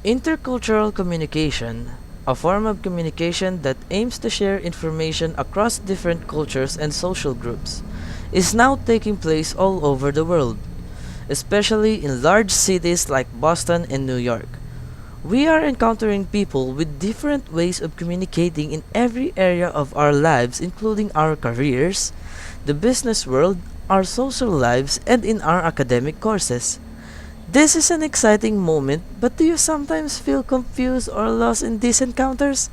Intercultural communication, a form of communication that aims to share information across different cultures and social groups, is now taking place all over the world, especially in large cities like Boston and New York. We are encountering people with different ways of communicating in every area of our lives, including our careers, the business world, our social lives, and in our academic courses. This is an exciting moment, but do you sometimes feel confused or lost in these encounters?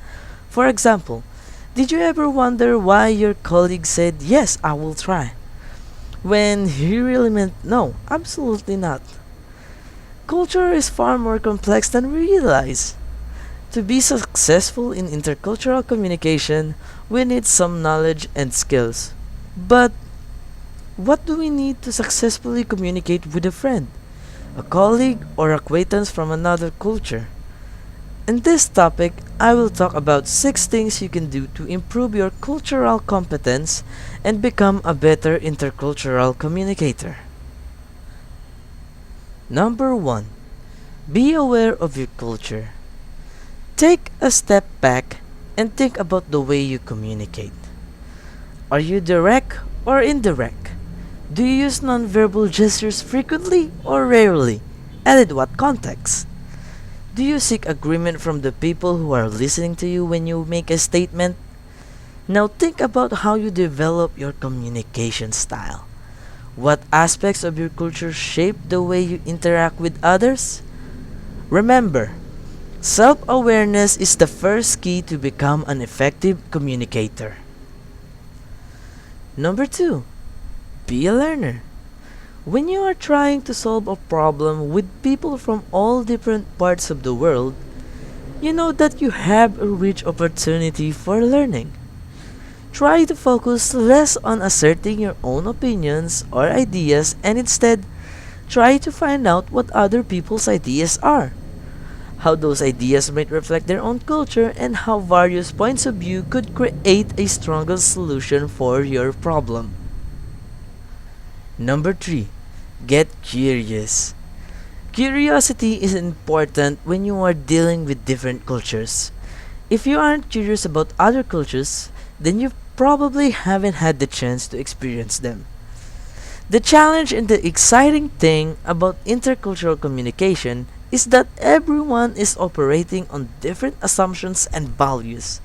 For example, did you ever wonder why your colleague said, "Yes, I will try," when he really meant, "No, absolutely not"? Culture is far more complex than we realize. To be successful in intercultural communication, we need some knowledge and skills. But what do we need to successfully communicate with a friend, a colleague, or acquaintance from another culture? In this topic, I will talk about 6 things you can do to improve your cultural competence and become a better intercultural communicator. Number 1. Be aware of your culture. Take a step back and think about the way you communicate. Are you direct or indirect? Do you use nonverbal gestures frequently or rarely? And in what context? Do you seek agreement from the people who are listening to you when you make a statement? Now think about how you develop your communication style. What aspects of your culture shape the way you interact with others? Remember, self-awareness is the first key to become an effective communicator. Number 2. Be a learner. When you are trying to solve a problem with people from all different parts of the world, you know that you have a rich opportunity for learning. Try to focus less on asserting your own opinions or ideas and instead try to find out what other people's ideas are, how those ideas might reflect their own culture, and how various points of view could create a stronger solution for your problem. Number 3. Get curious. Curiosity is important when you are dealing with different cultures. If you aren't curious about other cultures, then you probably haven't had the chance to experience them. The challenge and the exciting thing about intercultural communication is that everyone is operating on different assumptions and values.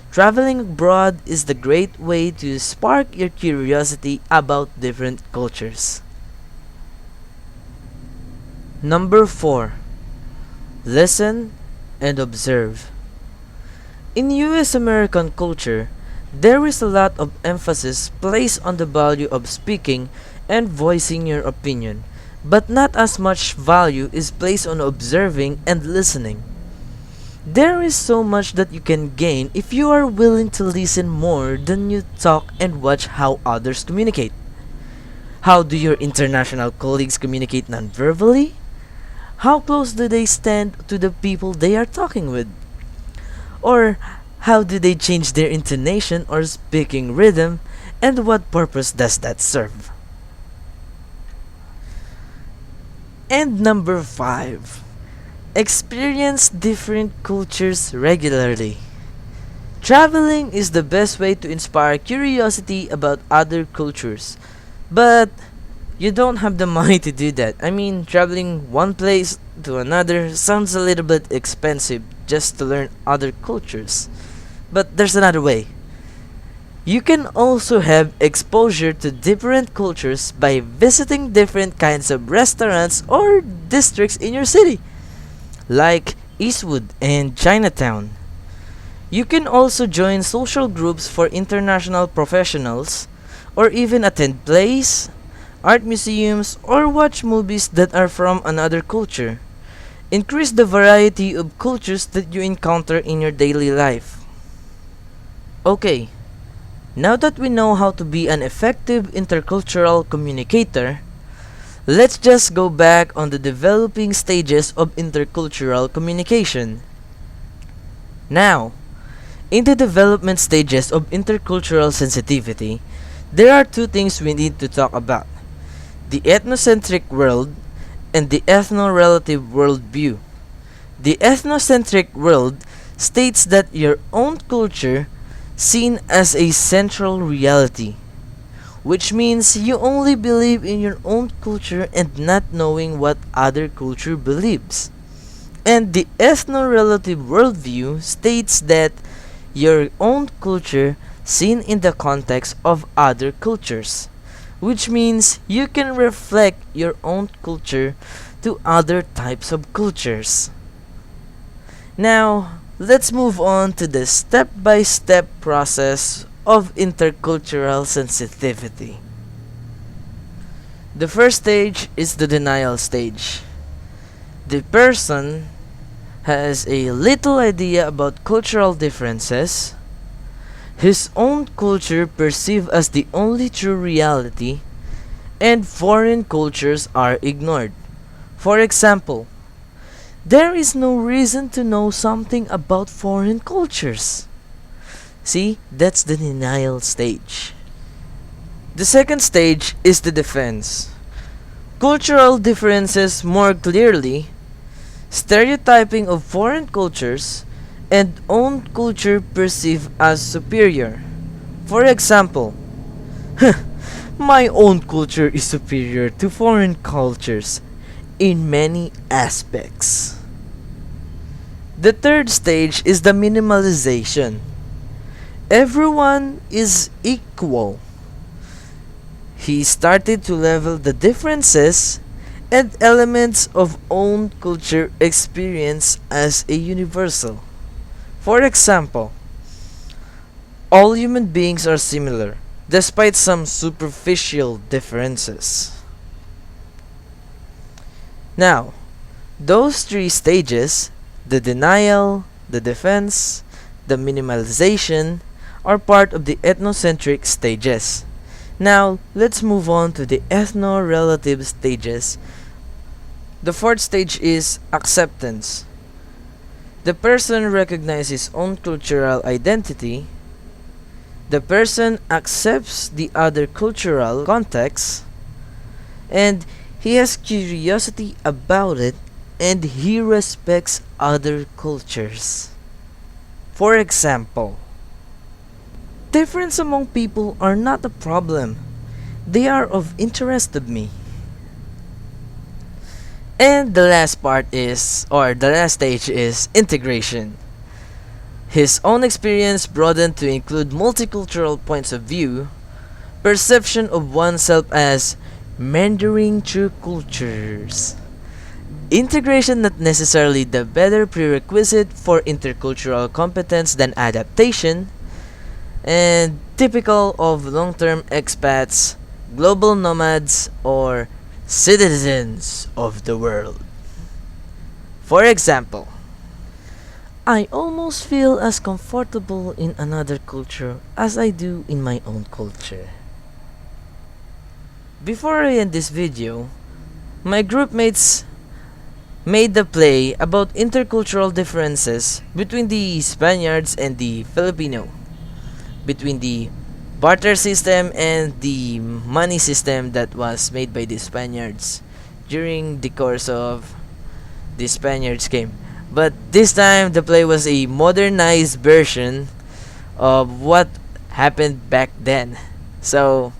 Traveling abroad is the great way to spark your curiosity about different cultures. Number 4. Listen and observe. In US American culture, there is a lot of emphasis placed on the value of speaking and voicing your opinion, but not as much value is placed on observing and listening. There is so much that you can gain if you are willing to listen more than you talk and watch how others communicate. How do your international colleagues communicate nonverbally? How close do they stand to the people they are talking with? Or how do they change their intonation or speaking rhythm, and what purpose does that serve? And number 5. Experience different cultures regularly. Traveling is the best way to inspire curiosity about other cultures. But you don't have the money to do that. I mean, traveling one place to another sounds a little bit expensive just to learn other cultures. But there's another way. You can also have exposure to different cultures by visiting different kinds of restaurants or districts in your city, like Eastwood and Chinatown. You can also join social groups for international professionals, or even attend plays, art museums, or watch movies that are from another culture. Increase the variety of cultures that you encounter in your daily life. Okay, now that we know how to be an effective intercultural communicator, let's just go back on the developing stages of intercultural communication. Now, in the development stages of intercultural sensitivity, there are 2 things we need to talk about: the ethnocentric world and the ethno-relative worldview. The ethnocentric world states that your own culture seen as a central reality, which means you only believe in your own culture and not knowing what other culture believes. And the ethno-relative worldview states that your own culture seen in the context of other cultures, which means you can reflect your own culture to other types of cultures. Now, let's move on to the step-by-step process of intercultural sensitivity. The first stage is the denial stage. The person has a little idea about cultural differences, his own culture perceived as the only true reality, and foreign cultures are ignored. For example, there is no reason to know something about foreign cultures. See, that's the denial stage. The second stage is the defense. Cultural differences more clearly, stereotyping of foreign cultures, and own culture perceived as superior. For example, my own culture is superior to foreign cultures in many aspects. The third stage is the minimalization. Everyone is equal. He started to level the differences and elements of own culture experience as a universal. For example, all human beings are similar, despite some superficial differences. Now, those three stages, the denial, the defense, the minimalization, are part of the ethnocentric stages. Now, let's move on to the ethno-relative stages. The fourth stage is acceptance. The person recognizes his own cultural identity. The person accepts the other cultural context, and he has curiosity about it, and he respects other cultures. For example, difference among people are not a problem. They are of interest to me. And the last stage is integration. His own experience broadened to include multicultural points of view, perception of oneself as meandering through cultures. Integration not necessarily the better prerequisite for intercultural competence than adaptation, and typical of long-term expats, global nomads, or citizens of the world. For example, I almost feel as comfortable in another culture as I do in my own culture. Before I end this video, my group mates made the play about intercultural differences between the Spaniards and the Filipino, between the barter system and the money system that was made by the Spaniards during the course of the Spaniards came. But this time the play was a modernized version of what happened back then. So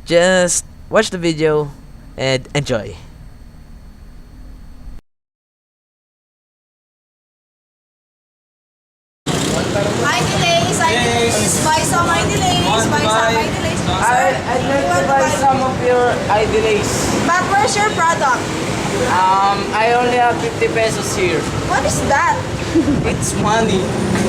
just watch the video and enjoy. Hi delays, buy some my delays, buy some my delays. I'd like to buy some of your idolays. But where's your product? I only have 50 pesos here. What is that? It's money.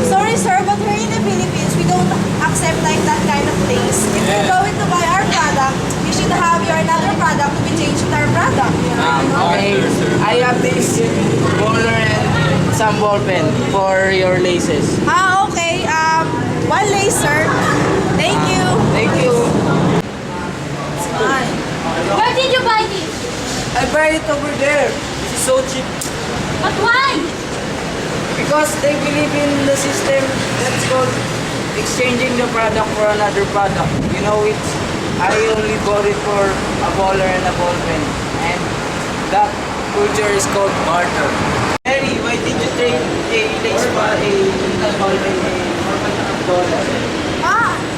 Sorry sir, but we're in the Philippines. We don't accept like that kind of things. If you're going to buy our product, you should have your another product to be changed with our product. Okay. I have this roller and some ball pen for your laces. Okay. One laser. Thank you. Thank you. It's fine. Where did you buy this? I buy it over there. This is so cheap. But why? Because they believe in the system that's called exchanging the product for another product. You know, I only bought it for a baller and a ball pen. And that culture is called barter. Harry, why did you trade a lace for a dollar?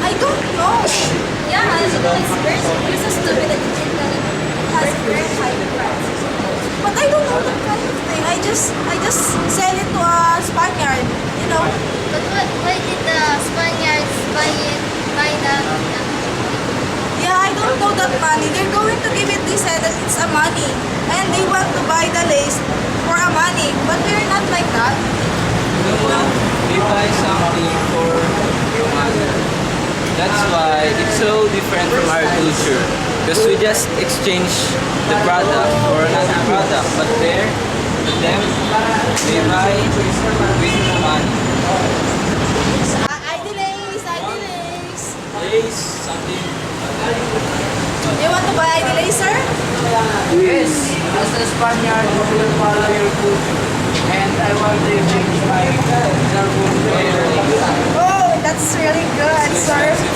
I don't know. Yeah, it's very so stupid that you think that it Has a very high price. But I don't know that kind of thing. I just sell it to a Spaniard, you know. But why did the Spaniards buy that? Yeah, I don't know that money. They're going to give it, they said that it's a money. And they want to buy the lace for a money. But we're not like that. No, we buy something for your mother. That's why it's so different from our culture. Because we just exchange the product for another product. But there, with them, they buy with money. ID lace, ID lace. Lace, something. You want to buy ID lace, sir? Yes, as a Spaniard, we will follow your culture. And I want to change my culture. Oh, that's really good, sir.